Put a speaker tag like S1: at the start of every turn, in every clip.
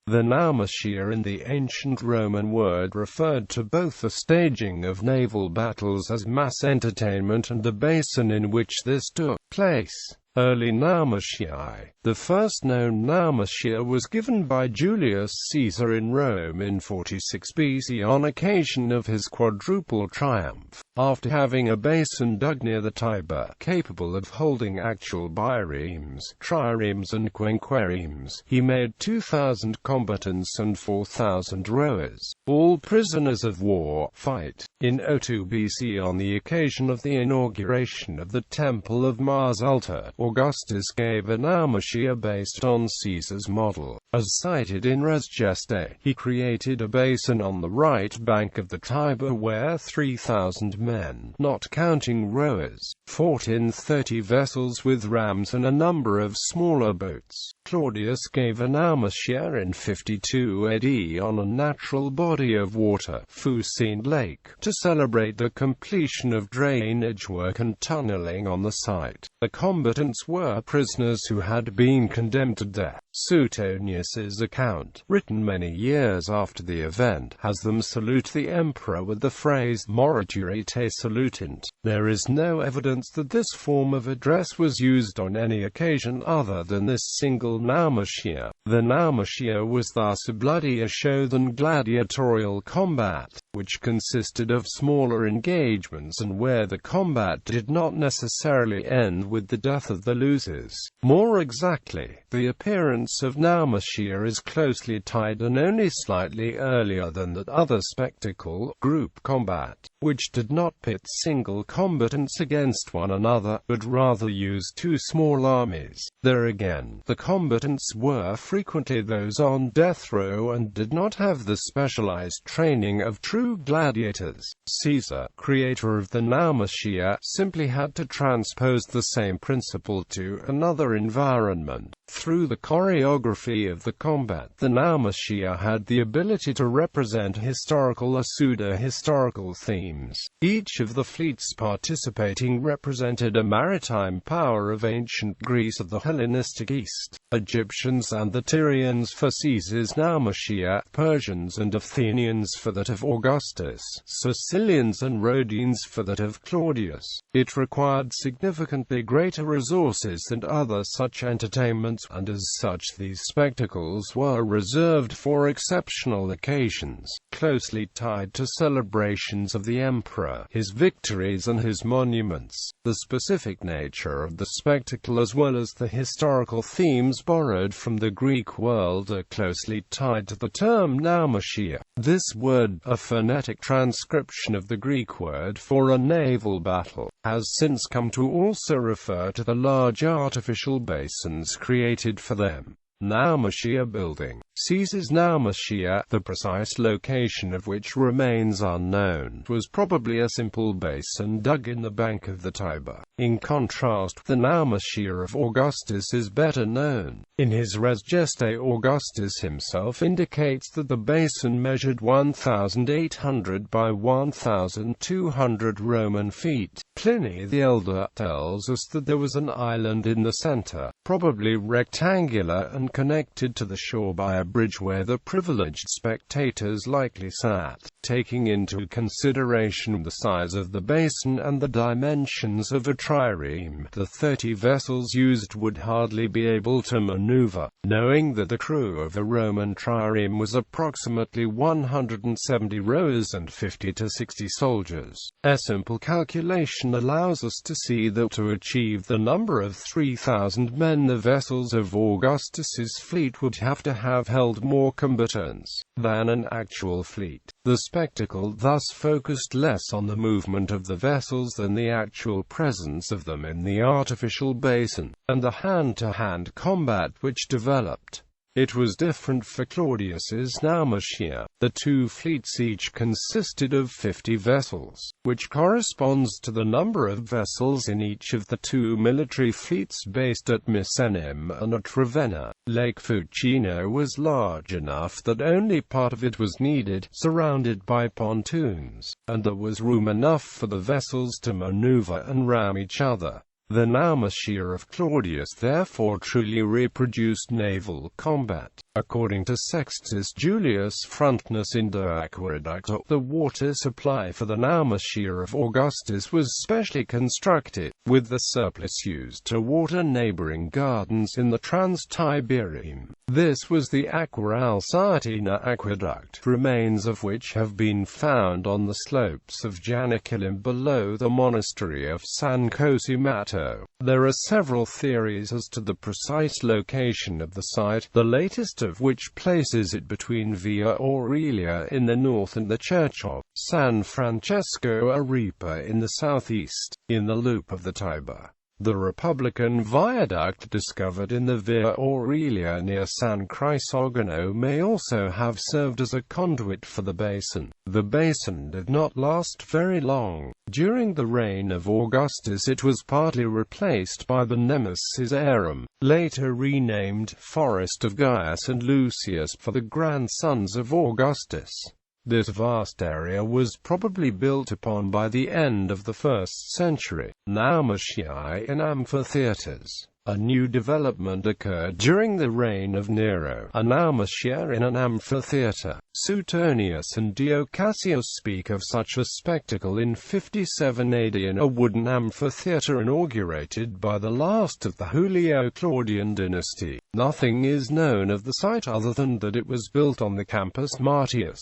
S1: The Naumachia in the ancient Roman word referred to both the staging of naval battles as mass entertainment and the basin in which this took place. Early Naumachia. The first known Naumachia was given by Julius Caesar in Rome in 46 BC on occasion of his quadruple triumph. After having a basin dug near the Tiber, capable of holding actual biremes, triremes and quinqueremes, he made 2,000 combatants and 4,000 rowers, all prisoners of war, fight. In 02 BC on the occasion of the inauguration of the Temple of Mars Ultor, Augustus gave a Naumachia based on Caesar's model. As cited in Res Gestae, he created a basin on the right bank of the Tiber where 3,000 men, not counting rowers, fought in 30 vessels with rams and a number of smaller boats. Claudius gave a Naumachia in 52 AD on a natural body of water, Fucine Lake, to celebrate the completion of drainage work and tunneling on the site. The combatants were prisoners who had been condemned to death. Suetonius's account, written many years after the event, has them salute the emperor with the phrase "Morituri te salutint." There is no evidence that this form of address was used on any occasion other than this single Naumachia. The Naumachia was thus a bloodier show than gladiatorial combat, which consisted of smaller engagements and where the combat did not necessarily end with the death of the losers. More exactly, the appearance of Naumachia is closely tied and only slightly earlier than that other spectacle, group combat, which did not pit single combatants against one another, but rather used two small armies. There again, the combatants were frequently those on death row and did not have the specialized training of true gladiators. Caesar, creator of the Naumachia, simply had to transpose the same principle to another environment. Through the choreography of the combat, the Naumachia had the ability to represent historical or pseudo-historical themes. Each of the fleets participating represented a maritime power of ancient Greece of the Hellenistic East, Egyptians and the Tyrians for Caesar's Naumachia, Persians and Athenians for that of Augustus, Sicilians and Rhodians for that of Claudius. It required significantly greater resources than other such entertainments, and as such these spectacles were reserved for exceptional occasions, closely tied to celebrations of the emperor, his victories and his monuments. The specific nature of the spectacle as well as the historical themes borrowed from the Greek world are closely tied to the term Naumachia. This word, a phonetic transcription of the Greek word for a naval battle, has since come to also refer to the large artificial basins created for them. Naumachia building. Caesar's Naumachia, the precise location of which remains unknown, was probably a simple basin dug in the bank of the Tiber. In contrast, the Naumachia of Augustus is better known. In his Res Gestae, Augustus himself indicates that the basin measured 1,800 by 1,200 Roman feet. Pliny the Elder tells us that there was an island in the center, probably rectangular and connected to the shore by a bridge where the privileged spectators likely sat. Taking into consideration the size of the basin and the dimensions of a trireme, the 30 vessels used would hardly be able to maneuver. Knowing that the crew of a Roman trireme was approximately 170 rowers and 50 to 60 soldiers, a simple calculation allows us to see that to achieve the number of 3,000 men the vessels of Augustus's fleet would have to have held more combatants than an actual fleet. The spectacle thus focused less on the movement of the vessels than the actual presence of them in the artificial basin, and the hand-to-hand combat which developed. It was different for Claudius's Naumachia. The two fleets each consisted of 50 vessels, which corresponds to the number of vessels in each of the two military fleets based at Misenum and at Ravenna. Lake Fucino was large enough that only part of it was needed, surrounded by pontoons, and there was room enough for the vessels to maneuver and ram each other. The Naumachia of Claudius therefore truly reproduced naval combat. According to Sextus Julius front Nacinda Aqueduct, the water supply for the Naumachia of Augustus was specially constructed, with the surplus used to water neighboring gardens in the Trans-Tiberine. This was the Aqua Alsiatina Aqueduct, remains of which have been found on the slopes of Janiculum below the monastery of San Cosimato. There are several theories as to the precise location of the site, the latest of which places it between Via Aurelia in the north and the church of San Francesco Arepa in the southeast, in the loop of the Tiber. The Republican viaduct discovered in the Via Aurelia near San Crisogono may also have served as a conduit for the basin. The basin did not last very long. During the reign of Augustus it was partly replaced by the Nemesis Aerum, later renamed Forest of Gaius and Lucius for the grandsons of Augustus. This vast area was probably built upon by the end of the 1st century. Naumachia in amphitheaters. A new development occurred during the reign of Nero. A Naumachia in an amphitheater. Suetonius and Dio Cassius speak of such a spectacle in 57 AD in a wooden amphitheater inaugurated by the last of the Julio-Claudian dynasty. Nothing is known of the site other than that it was built on the Campus Martius.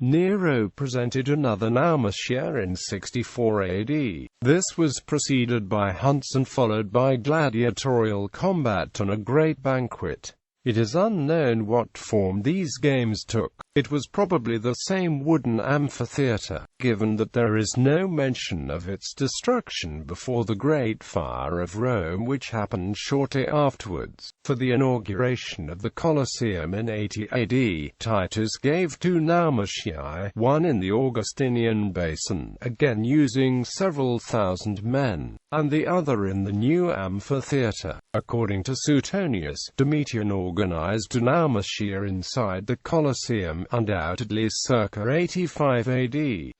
S1: Nero presented another Naumachia in 64 AD. This was preceded by hunts and followed by gladiatorial combat and a great banquet. It is unknown what form these games took. It was probably the same wooden amphitheater, given that there is no mention of its destruction before the Great Fire of Rome which happened shortly afterwards. For the inauguration of the Colosseum in 80 AD, Titus gave 2 Naumachii, one in the Augustinian basin, again using several thousand men, and the other in the new amphitheater. According to Suetonius, Domitian organized a Naumachia inside the Colosseum, undoubtedly circa 85 AD,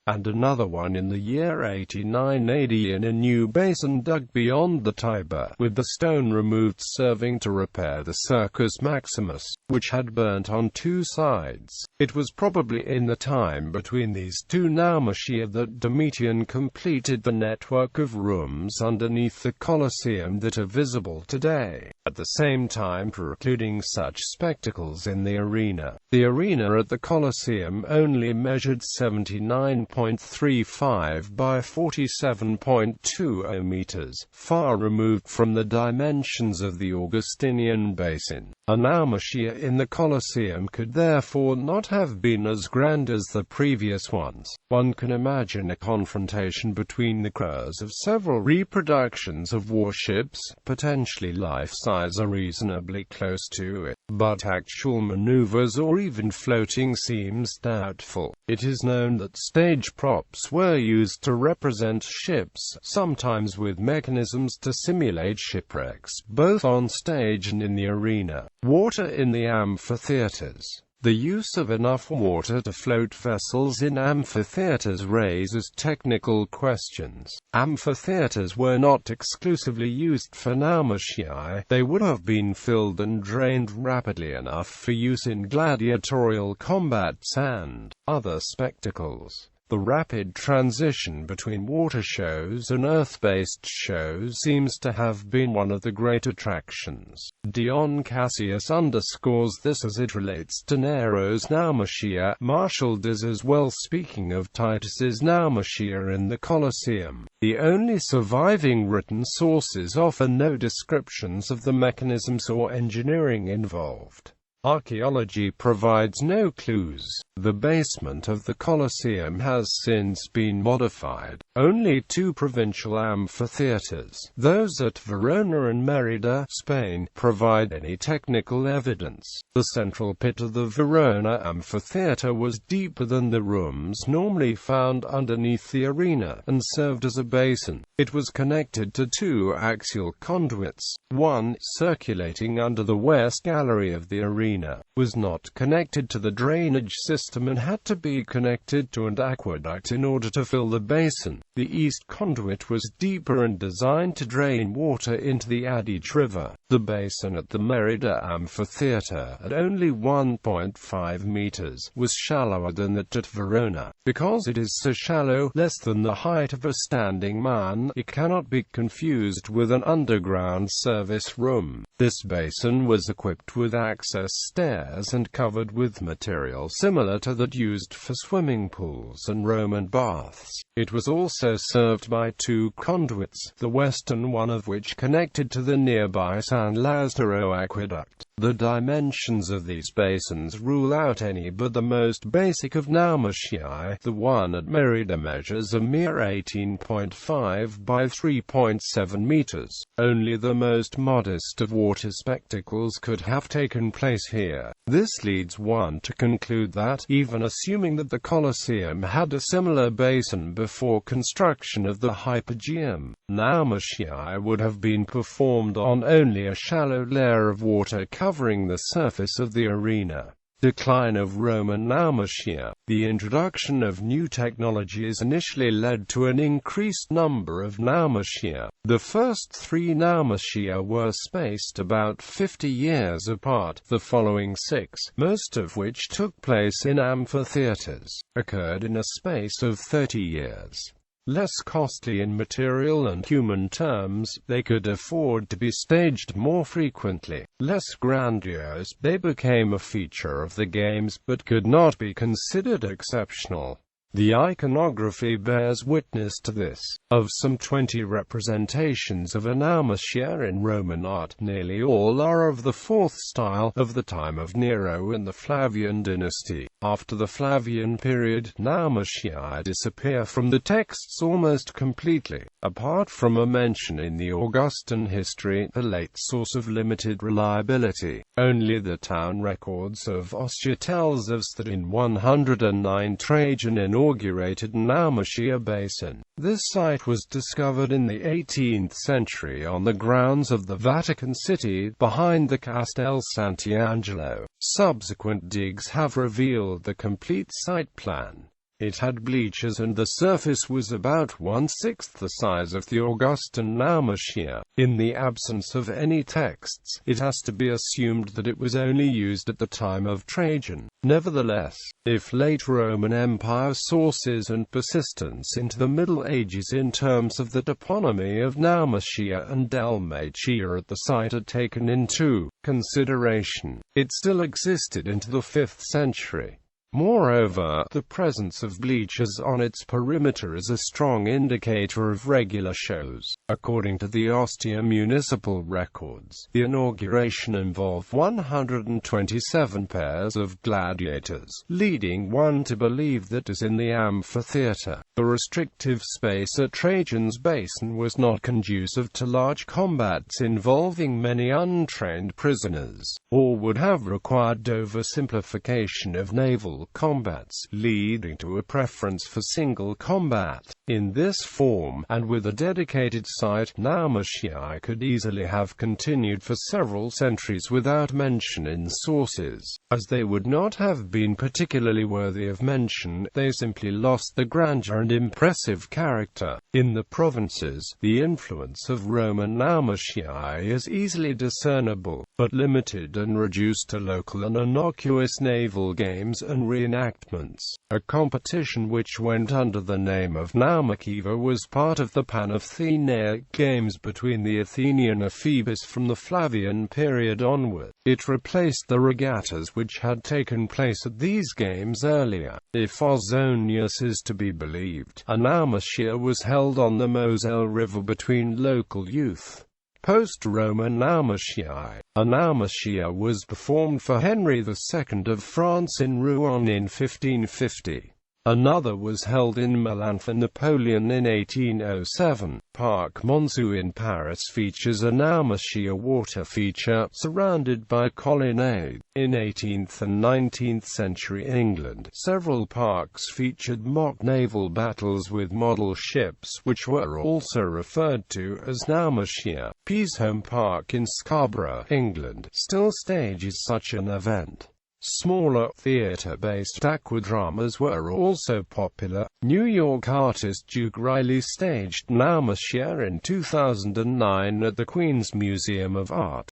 S1: and another one in the year 89 AD in a new basin dug beyond the Tiber, with the stone removed serving to repair the Circus Maximus, which had burnt on 2 sides. It was probably in the time between these 2 Naumachia that Domitian completed the network of rooms underneath the Colosseum that are visible today, at the same time precluding such spectacles in the arena. The arena at the Colosseum only measured 79.35 by 47.20 meters, far removed from the dimensions of the Augustinian basin. A Naumachia in the Colosseum could therefore not have been as grand as the previous ones. One can imagine a confrontation between the crews of several reproductions of warships, potentially life-size or reasonably close to it, but actual maneuvers or even floating seems doubtful. It is known that stage props were used to represent ships, sometimes with mechanisms to simulate shipwrecks, both on stage and in the arena. Water in the amphitheaters. The use of enough water to float vessels in amphitheaters raises technical questions. Amphitheaters were not exclusively used for Naumachii. They would have been filled and drained rapidly enough for use in gladiatorial combats and other spectacles. The rapid transition between water shows and earth-based shows seems to have been one of the great attractions. Dion Cassius underscores this as it relates to Nero's Naumachia. Martial does as well, speaking of Titus's Naumachia in the Colosseum. The only surviving written sources offer no descriptions of the mechanisms or engineering involved. Archaeology provides no clues. The basement of the Colosseum has since been modified. Only 2 provincial amphitheaters, those at Verona and Merida, Spain, provide any technical evidence. The central pit of the Verona amphitheater was deeper than the rooms normally found underneath the arena, and served as a basin. It was connected to 2 axial conduits, one circulating under the west gallery of the arena, arena, was not connected to the drainage system and had to be connected to an aqueduct in order to fill the basin. The east conduit was deeper and designed to drain water into the Adige River. The basin at the Merida Amphitheater, at only 1.5 meters, was shallower than that at Verona. Because it is so shallow, less than the height of a standing man, it cannot be confused with an underground service room. This basin was equipped with access stairs and covered with material similar to that used for swimming pools and Roman baths. It was also served by two conduits, the western one of which connected to the nearby San Lazzaro Aqueduct. The dimensions of these basins rule out any but the most basic of Naumachia. The one at Merida measures a mere 18.5 by 3.7 meters. Only the most modest of water spectacles could have taken place here. This leads one to conclude that, even assuming that the Colosseum had a similar basin before construction of the Hypogeum, Naumachia would have been performed on only a shallow layer of water covering the surface of the arena. Decline of Roman Naumachia. The introduction of new technologies initially led to an increased number of Naumachia. The first three Naumachia were spaced about 50 years apart. The following six, most of which took place in amphitheaters, occurred in a space of 30 years. Less costly in material and human terms, they could afford to be staged more frequently. Less grandiose, they became a feature of the games, but could not be considered exceptional. The iconography bears witness to this. Of some 20 representations of a Naumachia in Roman art, nearly all are of the fourth style, of the time of Nero and the Flavian dynasty. After the Flavian period, Naumachia disappear from the texts almost completely. Apart from a mention in the Augustan history, a late source of limited reliability, only the town records of Ostia tells us that in 109 Trajan inaugurated Naumachia Basin. This site was discovered in the 18th century on the grounds of the Vatican City, behind the Castel Sant'Angelo. Subsequent digs have revealed the complete site plan. It had bleachers and the surface was about 1/6 the size of the Augustan Naumachia. In the absence of any texts, it has to be assumed that it was only used at the time of Trajan. Nevertheless, if late Roman Empire sources and persistence into the Middle Ages in terms of the toponymy of Naumachia and Dalmatia at the site are taken into consideration, it still existed into the 5th century. Moreover, the presence of bleachers on its perimeter is a strong indicator of regular shows. According to the Ostia municipal records, the inauguration involved 127 pairs of gladiators, leading one to believe that, as in the amphitheater, the restrictive space at Trajan's Basin was not conducive to large combats involving many untrained prisoners, or would have required oversimplification of naval combats, leading to a preference for single combat. In this form, and with a dedicated site, Naumachia could easily have continued for several centuries without mention in sources. As they would not have been particularly worthy of mention, they simply lost the grandeur and impressive character. In the provinces, the influence of Roman Naumachia is easily discernible, but limited and reduced to local and innocuous naval games and reenactments. A competition which went under the name of Naumachia was part of the Panathenaic Games between the Athenian ephebus from the Flavian period onward. It replaced the regattas which had taken place at these games earlier. If Ausonius is to be believed, a Naumachia was held on the Moselle River between local youth. Post-Roman Naumachia. A Naumachia was performed for Henry II of France in Rouen in 1550. Another was held in Milan for Napoleon in 1807. Parc Monceau in Paris features a Naumachia water feature, surrounded by colonnades. In 18th and 19th century England, several parks featured mock naval battles with model ships, which were also referred to as Naumachia. Peasholm Park in Scarborough, England, still stages such an event. Smaller, theatre-based aquadramas were also popular. New York artist Duke Riley staged Naumachia in 2009 at the Queen's Museum of Art.